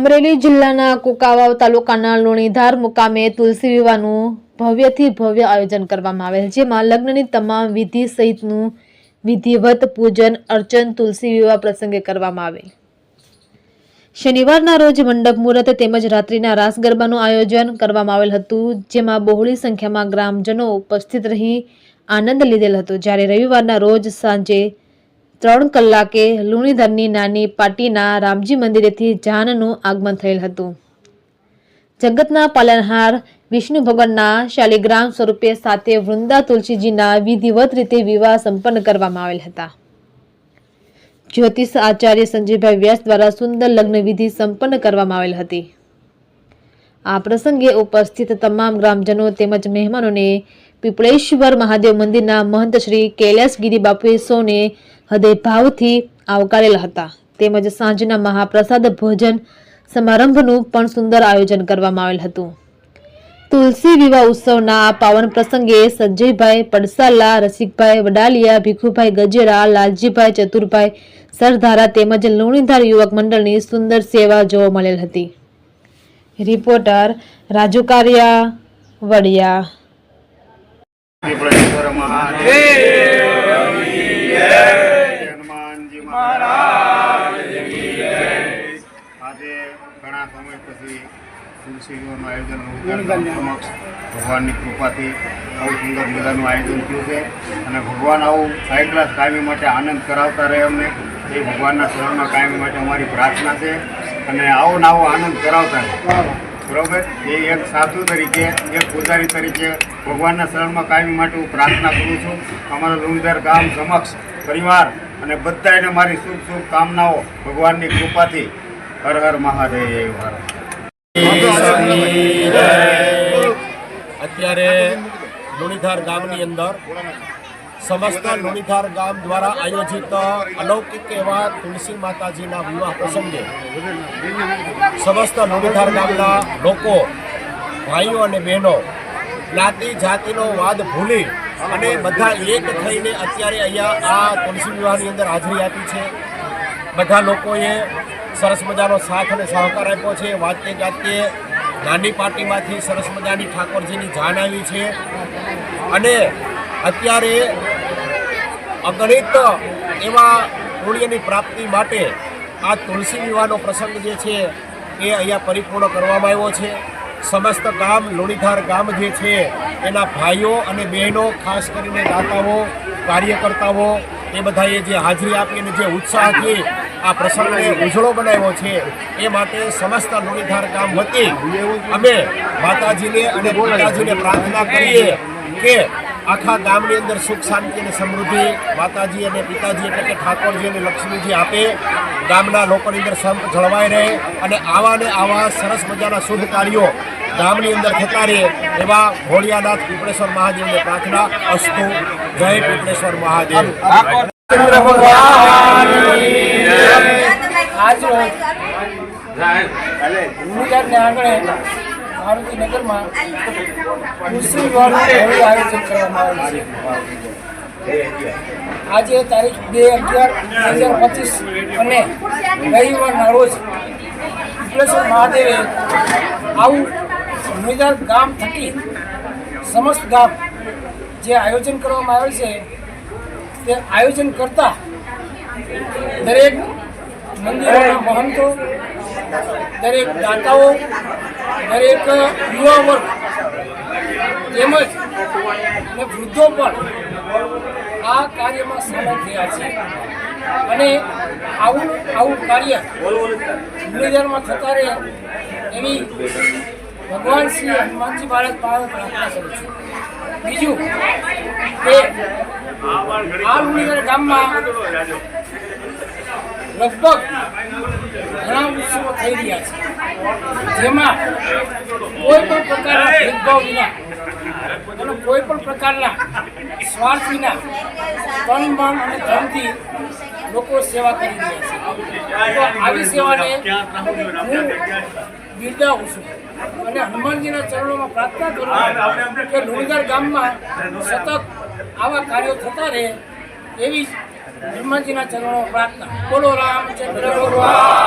અમરેલી જિલ્લાના કુકાવાવ તાલુકાના લુણીધાર મુકામે તુલસી વિવાહનું ભવ્યથી ભવ્ય આયોજન કરવામાં આવેલ, જેમાં લગ્નની તમામ વિધિ સહિતનું વિધિવત પૂજન અર્ચન તુલસી વિવાહ પ્રસંગે કરવામાં આવેલ। શનિવારના રોજ મંડપ મુહૂર્ત તેમજ રાત્રિના રાસ ગરબાનું આયોજન કરવામાં આવેલ હતું, જેમાં બહોળી સંખ્યામાં ગ્રામજનો ઉપસ્થિત રહી આનંદ લીધેલ હતો। જ્યારે રવિવારના રોજ સાંજે 3 કલાકે લુણીધારની નાની પાટીના રામજી મંદિરેથી જાનનું આગમન થયેલ હતું। જગતના પાલનહાર વિષ્ણુ ભગવાનના શાલિગ્રામ સ્વરૂપે સાથે વૃંદા તુલસીજીના વિધિવત રીતે વિવાહ સંપન્ન કરવામાં આવેલ હતા। જ્યોતિષ આચાર્ય સંજયભાઈ વ્યાસ દ્વારા સુંદર લગ્ન વિધિ સંપન્ન કરવામાં આવેલ હતી। આ પ્રસંગે ઉપસ્થિત તમામ ગ્રામજનો તેમજ મહેમાનોને પીપળેશ્વર મહાદેવ મંદિરના મહંત શ્રી કૈલાસગીરી બાપુએ સૌને હૃદયભાવથી આવકારેલા હતા। તેમજ સાંજના મહાપ્રસાદ ભોજન સમારંભનું પણ સુંદર આયોજન કરવામાં આવેલ હતું। તુલસી વિવાહ ઉત્સવના આ પાવન પ્રસંગે સંજયભાઈ પડસાલા, રસિકભાઈ વડાલિયા, ભીખુભાઈ ગજેરા, લાલજીભાઈ ચતુરભાઈ સરધારા તેમજ લુણીધાર યુવક મંડળની સુંદર સેવા જોવા મળેલ હતી। રિપોર્ટર રાજુ કારિયા, વડિયા। આજે ઘણા સમય પછી તુલસી વિવાહનું આયોજન ભગવાનની કૃપાથી આવું સુંદર મજાનું આયોજન થયું છે અને ભગવાન આવું હાઈ ક્લાસ કાયમી માટે આનંદ કરાવતા રહે અમને એ ભગવાનના શરણમાં કાયમી માટે અમારી પ્રાર્થના છે અને આવો ને આવો આનંદ કરાવતા રહે, બરાબર। એ એક સાધુ તરીકે, એક પૂજારી તરીકે ભગવાનના શરણમાં કાયમી માટે હું પ્રાર્થના કરું છું। અમારા લુણીધાર ગામ સમક્ષ પરિવાર અને બધાને મારી શુભ શુભ કામનાઓ ભગવાનની કૃપાથી। હર હર મહાદેવ। અત્યારે લુણીધાર ગામની અંદર સમસ્ત લુણીધાર ગામ દ્વારા આયોજિત અલૌકિક એવા તુલસી માતાજીના વિવાહ પ્રસંગે સમસ્ત લુણીધાર ગામના લોકો, ભાઈઓ અને બહેનો જ્ઞાતિ જાતિનો વાદ ભૂલી અને બધા એક થઈને અત્યારે અહીંયા આ તુલસી વિવાહની અંદર હાજરી આપી છે। બધા લોકોએ સરસ મજાનો સાથ અને સહકાર આપ્યો છે। વાજતે ગાજતે નાની પાર્ટીમાંથી સરસ મજાની ઠાકોરજીની જાન આવી છે અને અત્યારે અગણિત એવા પુણ્યની પ્રાપ્તિ માટે આ તુલસી વિવાહનો પ્રસંગ જે છે એ અહીંયા પરિપૂર્ણ કરવામાં આવ્યો છે। સમસ્ત ગામ લુણીધાર ગામ જે છે એના ભાઈઓ અને બહેનો, ખાસ કરીને દાતાઓ, કાર્યકર્તાઓ એ બધાએ જે હાજરી આપી અને જે ઉત્સાહથી આ પ્રસંગને ઉજળો બનાવ્યો છે એ માટે સમસ્ત લુણીધાર ગામ વતી અમે માતાજીને અને પિતાજીને પ્રાર્થના કરીએ કે આખા ગામની અંદર સુખ શાંતિ અને સમૃદ્ધિ માતાજી અને પિતાજી એટલે કે ઠાકોરજી અને લક્ષ્મીજી આપે, ગામના લોકોની અંદર સંપ જળવાઈ રહે અને આવા ને આવા સરસ મજાના શુભ કાર્યો ગામની અંદર થતા રહે એવા ભોળિયાનાથ પીપળેશ્વર મહાદેવને પ્રાર્થના। અસ્તુ। જય પીપળેશ્વર મહાદેવ। મારુતિનગરમાં તુલસી વિવાહનું આયોજન કરવામાં આવ્યું છે। આજે તારીખ 2/11/2025 અને રવિવારના રોજ પીપળેશ્વર મહાદેવે આવું લુણીધાર ગામ થકી સમસ્ત ગામ જે આયોજન કરવામાં આવેલ છે તે આયોજન કરતા દરેક મંદિરોના મહંતો, દરેક દાતાઓ, દરેક યુવા વર્ગ તેમજ વૃદ્ધો પણ આ કાર્યમાં સામેલ થયા છે અને આવું કાર્ય લુણીધારમાં થતા રહે એવી ભગવાન શ્રી હનુમાનજી મહારાજ પાસે પ્રાર્થના કરું છું। બીજું કે આ લુણીધાર ગામમાં લગભગ ઘણા ઉત્સવો થઈ રહ્યા છે, જેમાં કોઈ પણ પ્રકારના ભેદભાવ વિના અને કોઈ પણ પ્રકારના સ્વાર્થ વિના તન, મન અને ધનથી લોકો સેવા કરી રહ્યા છે। તો આવી સેવાને હું બિરદાવું છું અને હનુમાનજીના ચરણોમાં પ્રાર્થના કરું કે લુણીધાર ગામમાં સતત આવા કાર્યો થતા રહે એવી હનુમાનજીના ચરણોમાં પ્રાર્થના। બોલો રામચંદ્ર ભગવાન।